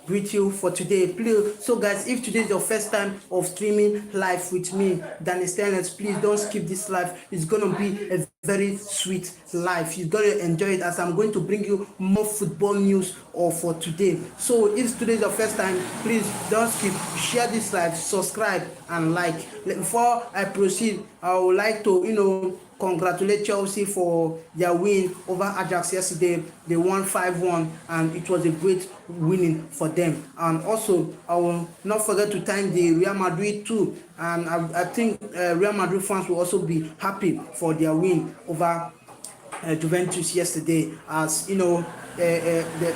greet you for today. Please, so guys, if today is your first time of streaming live with me, Danny Stanley, please don't skip this live. It's gonna be a very sweet live. You're gonna enjoy it as I'm going to bring you more football news or for today. So if today is your first time, please don't skip. Share this live, subscribe and like. Before I proceed, I would like to congratulate Chelsea for their win over Ajax yesterday. They won 5-1 and it was a great winning for them. And also, I will not forget to thank the Real Madrid too. And I think Real Madrid fans will also be happy for their win over Juventus yesterday, as the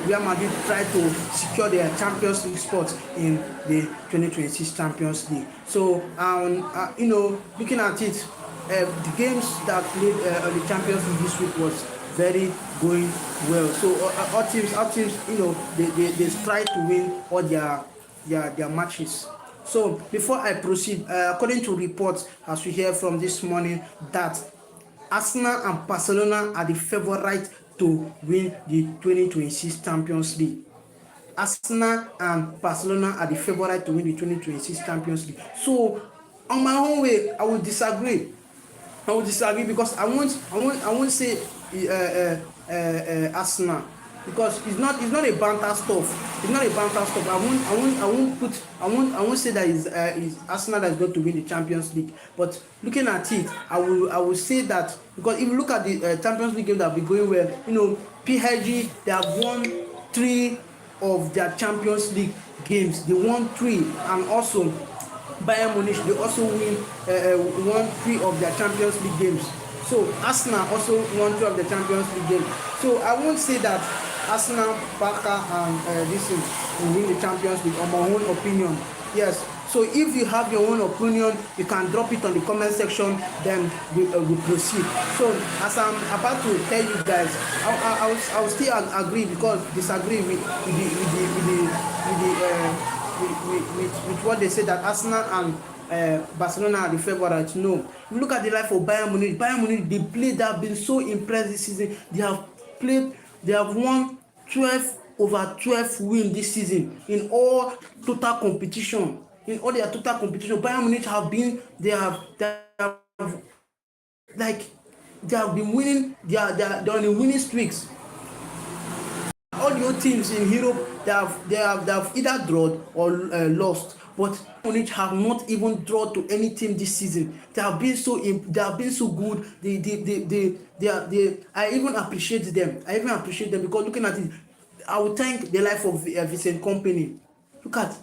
Real Madrid tried to secure their Champions League spot in the 2026 Champions League. So looking at it, the games that played on the Champions League this week was very going well. So all teams, they strive to win all their matches. So before I proceed, according to reports as we hear from this morning, that Arsenal and Barcelona are the favourites to win the 2026 Champions League. Arsenal and Barcelona are the favourites to win the 2026 Champions League. So on my own way, I would disagree. Because I won't say Arsenal, because it's not a banter stuff. It's not a banter stuff. I won't say that is Arsenal that is going to win the Champions League. But looking at it, I will say that, because if you look at the Champions League game that will be going well, PSG, they have won 3 of their Champions League games. They won 3, and also Bayern Munich, they also won 3 of their Champions League games. So Arsenal also won 3 of the Champions League games. So I won't say that Arsenal, Barca, and this will win the Champions League, on my own opinion. Yes. So if you have your own opinion, you can drop it on the comment section. Then we proceed. So as I'm about to tell you guys, I will still agree, because disagree with what they say, that Arsenal and Barcelona are the favourites. No, you look at the life of Bayern Munich. They played, they have been so impressed this season. They have won 12/12 win this season in all total competition. In all their total competition, Bayern Munich they have been winning. They are on the winning streaks. All your teams in Europe, they have either drawn or lost, but Munich have not even drawn to any team this season. They have been so good. I even appreciate them. Because looking at it, I will thank the life of Vincent Kompany. Look at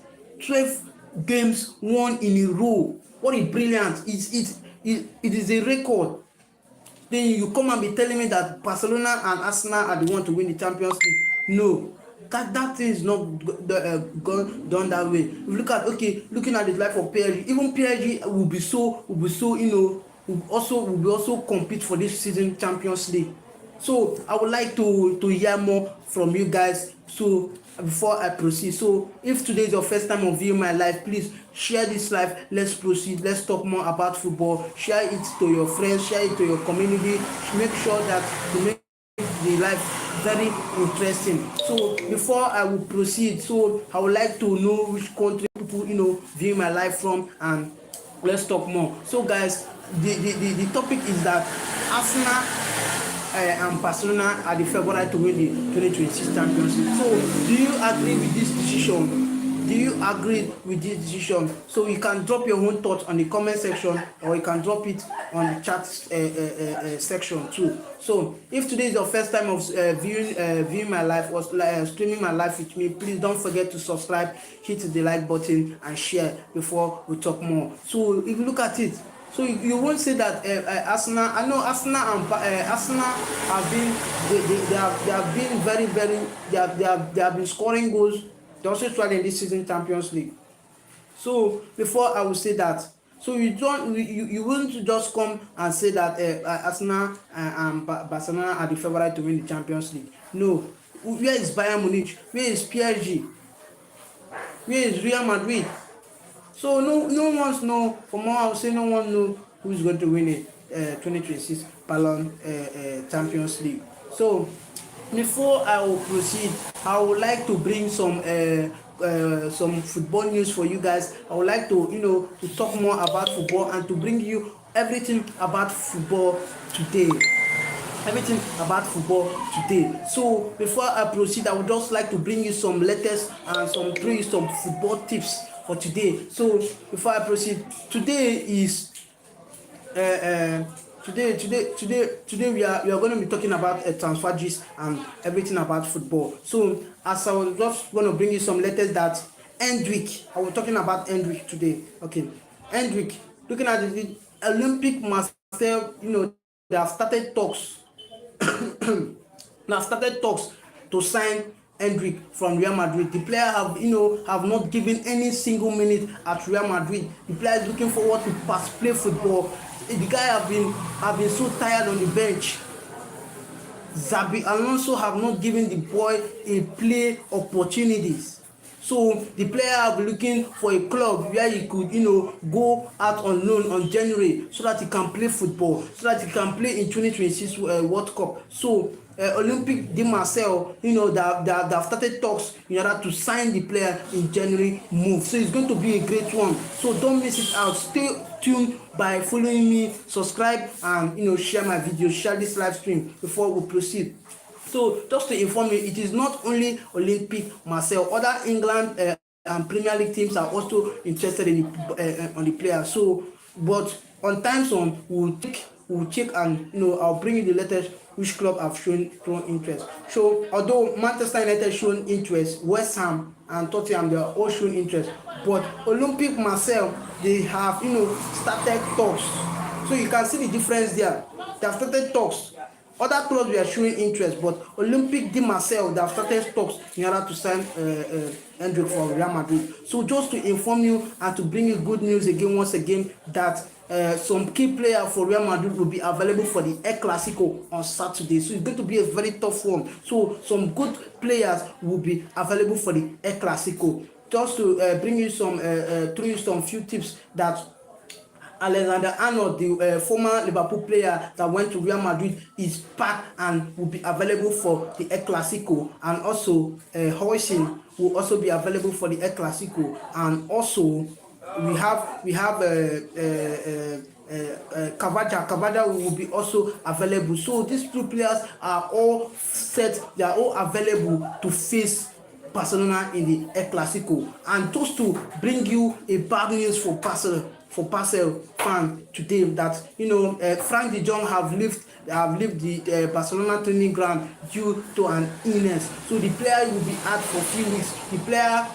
12 games won in a row. What a brilliant! It is a record. Then you come and be telling me that Barcelona and Arsenal are the one to win the Champions League. No, that thing is not done that way. If you looking at the life of PSG, even PSG will also compete for this season Champions League. So I would like to hear more from you guys. So before I proceed, so if today is your first time of viewing my live, please share this live. Let's proceed. Let's talk more about football. Share it to your friends. Share it to your community. Make sure that you make the live very interesting. So before I will proceed, so I would like to know which country people view my live from, and let's talk more. So guys, the topic is that Arsenal and Barcelona are the favourite to win the 2026 Champions League. So do you agree with this decision? So you can drop your own thoughts on the comment section, or you can drop it on the chat section too. So if today is your first time of viewing my live or streaming my live with me, please don't forget to subscribe, hit the like button and share before we talk more. So if you look at it, so you won't say that Arsenal. I know Arsenal and Arsenal have been they have been very they have been scoring goals. They also tried in this season Champions League. So before I will say that, so you won't just come and say that Arsenal and Barcelona are the favourite to win the Champions League. No, where is Bayern Munich? Where is PSG? Where is Real Madrid? So no one's know. For more, I would say no one know who's going to win it 2026 Ballon Champions League. So Before I will proceed, I would like to bring some football news for you guys. I would like to to talk more about football and to bring you everything about football today. Everything about football today. So before I proceed, I would just like to bring you some latest and some football tips for today. So before I proceed, today is uh, today we are going to be talking about transfer gist and everything about football. So as I was just going to bring you some letters that end week, I was talking about end week today. Okay, end week, looking at the Olympic Marcel, they have started talks. Now started talks to sign Hendrick from Real Madrid. The player have not given any single minute at Real Madrid. The player is looking forward to pass play football. The guy have been so tired on the bench. Xabi Alonso have not given the boy a play opportunities. So the player have been looking for a club where he could go out on loan on January so that he can play football, so that he can play in 2026 World Cup. So Olympic de Marseille, they have started talks in order to sign the player in January move. So it's going to be a great one. So don't miss it out. Stay tuned by following me, subscribe, and share my video, share this live stream before we proceed. So just to inform you, it is not only Olympic Marseille, other England and Premier League teams are also interested in on the player. So, but on time zone, we'll check and I'll bring you the latest which club have shown interest. So although Manchester United shown interest, West Ham and Tottenham they are all shown interest, but Olympic Marseille they have started talks. So you can see the difference there. They have started talks. Other clubs were showing interest, but Olympic de Marseille they have started talks in order to sign Hendrick for Real Madrid. So just to inform you and to bring you good news again, once again, that some key players for Real Madrid will be available for the El Clasico on Saturday. So it's going to be a very tough one. So some good players will be available for the El Clasico. Just to bring you through you some few tips that Alexander Arnold, the former Liverpool player that went to Real Madrid, is back and will be available for the El Clasico. And also, Hoisin will also be available for the El Clasico. And also, we have Cavaja will be also available. So these two players are all set. They are all available to face Barcelona in the El Clasico. And just to bring you a bad news for Barcelona fan today, that Frank de Jong have left the Barcelona training ground due to an illness. So the player will be out for a few weeks. The player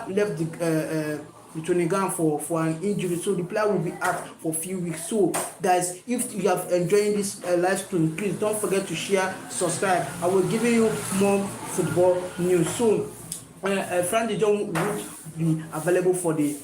left the training ground for an injury, so the player will be out for a few weeks. So guys, if you have enjoyed this live stream, please don't forget to share, subscribe. I will give you more football news. So Frank de Jong will be available for the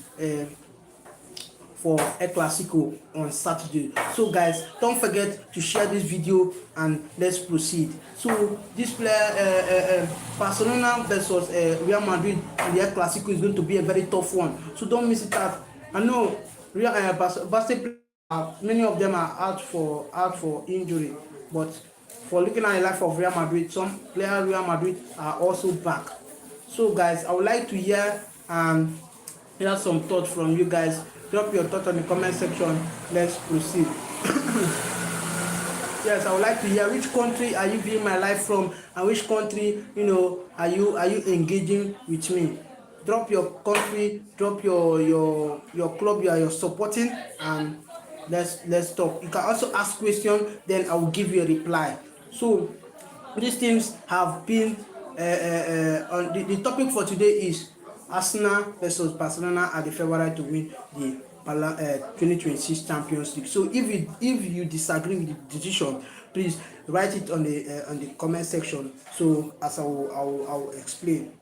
for El Clasico on Saturday. So guys, don't forget to share this video and let's proceed. So this player Barcelona versus Real Madrid in the El Clasico is going to be a very tough one. So don't miss it out. I know Barcelona, many of them are out for injury, but for looking at the life of Real Madrid, some players Real Madrid are also back. So guys, I would like to hear some thoughts from you guys. Drop your thoughts on the comment section. Let's proceed. Yes, I would like to hear which country are you viewing my live from, and which country are you engaging with me. Drop your country, drop your club you are supporting, and let's talk. You can also ask questions, then I will give you a reply. So these teams have been on the topic for today is Arsenal versus Barcelona are the favorite to win the 2026 Champions League. So if you disagree with the decision, please write it on the comment section. So as I will explain.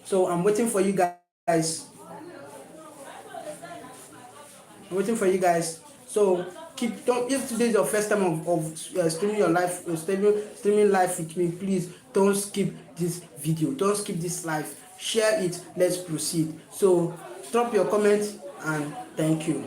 So I'm waiting for you guys. So if today is your first time of streaming your live, streaming live with me, please don't skip this video. Don't skip this live. Share it. Let's proceed. So drop your comments and thank you.